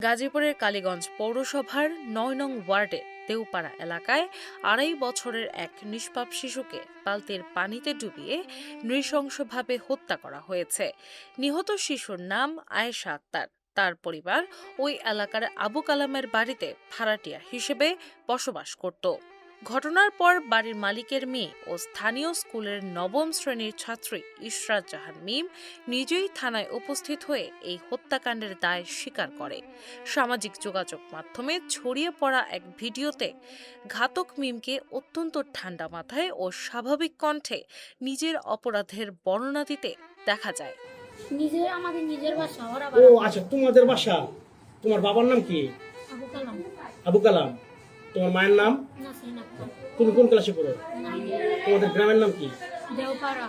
গাজীপুরের কালীগঞ্জ পৌরসভার ৯ নং ওয়ার্ডের দেউপাড়া এলাকায় ২.৫ বছরের এক নিষ্পাপ শিশুকে বালতির পানিতে ডুবিয়ে নৃশংসভাবে হত্যা করা হয়েছে। নিহত শিশুর নাম আয়েশা আক্তার। তার পরিবার ওই এলাকার আবু কালামের বাড়িতে ভাড়াটিয়া হিসেবে বসবাস করত। ঘটনার পর বাড়ির মালিকের মেয়ে ও স্থানীয় স্কুলের নবম শ্রেণীর ছাত্রী ইশরাত জাহান মিম নিজেই থানায় উপস্থিত হয়ে এই হত্যাকাণ্ডের দায় স্বীকার করে। সামাজিক যোগাযোগ মাধ্যমে ছড়িয়ে পড়া এক ভিডিওতে ঘাতক মিমকে অত্যন্ত ঠান্ডা মাথায় ও স্বাভাবিক কণ্ঠে নিজের অপরাধের বর্ণনা দিতে দেখা যায়। আমাদের নিজের বাসা। ও আচ্ছা, তোমাদের বাসা। তোমার বাবার নাম কি? আবু কালাম। আবু কালাম। তোমার মায়ের নাম? নাসরিন আক্তার। তুমি কোন ক্লাসে পড়ো? তোমাদের গ্রামের নাম কি? দেওপাড়া।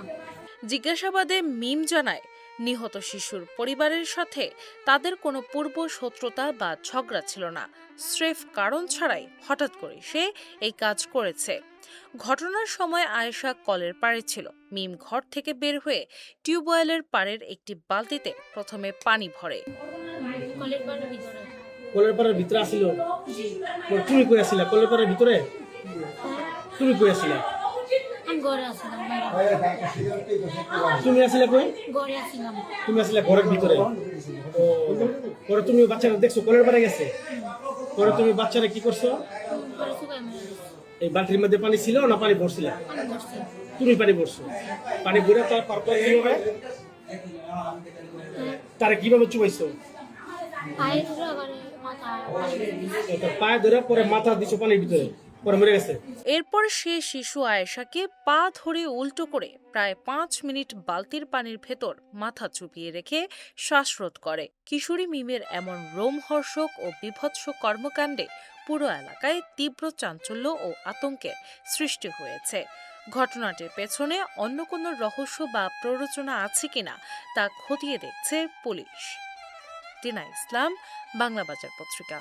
জিজ্ঞাসাবাদে মিম জানায়, নিহত শিশুর পরিবারের সাথে তাদের কোনো পূর্ব শত্রুতা বা ঝগড়া ছিল না। স্রেফ কারণ ছাড়াই হঠাৎ করে সে এই কাজ করেছে। ঘটনার সময় আয়েশা কলের পাড়ে ছিল। মিম ঘর থেকে বের হয়ে টিউবওয়েলের পাড়ের একটি বালতিতে প্রথমে পানি ভরে। কলের পাড়ের ভিতরে। কলের পাড়ের ভিতরে আসিল? তুমি কই আসিলা কলের পাড়ের ভিতরে? তুমি কই আসিলা? আমি ঘরে আসলাম। তুমি আসিলা কই? ঘরে আসলাম। তুমি আসিলা ঘরের ভিতরে। ও, পরে তুমি বাচ্চারা দেখছো কলের পাড়ে গেছে? পরে তুমি বাচ্চারা কি করছো? পরে শুকায় মেরে দিছি। এই বালতির মধ্যে পানি ছিল না পানি ভরছিলা? আমি বসছি। তুমি পানি ভরছো। পানি ভরে তারপর কিভাবে তারে কিভাবে চুবাইছো? পায়ে ধরে আবার মাথা পানি দিয়ে দিছি। তার পায়ে ধরে পরে মাথা দিছো পানির ভিতরে, পরে মরে গেছে। এরপর সে শিশু আয়েশাকে পা ধরে উল্টো করে প্রায় ৫ মিনিট বালতির পানির ভেতর মাথা চুপিয়ে রেখে শ্বাসরোধ করে। কিশোরী মিমের এমন রোমহর্ষক ও বীভৎস কর্মকাণ্ডে পুরো এলাকায় তীব্র চাঞ্চল্য ও আতঙ্কের সৃষ্টি হয়েছে। ঘটনাটির পেছনে অন্য কোনো রহস্য বা প্ররোচনা আছে কিনা তা খতিয়ে দেখছে পুলিশ। টিনা ইসলাম, বাংলা বাজার পত্রিকা।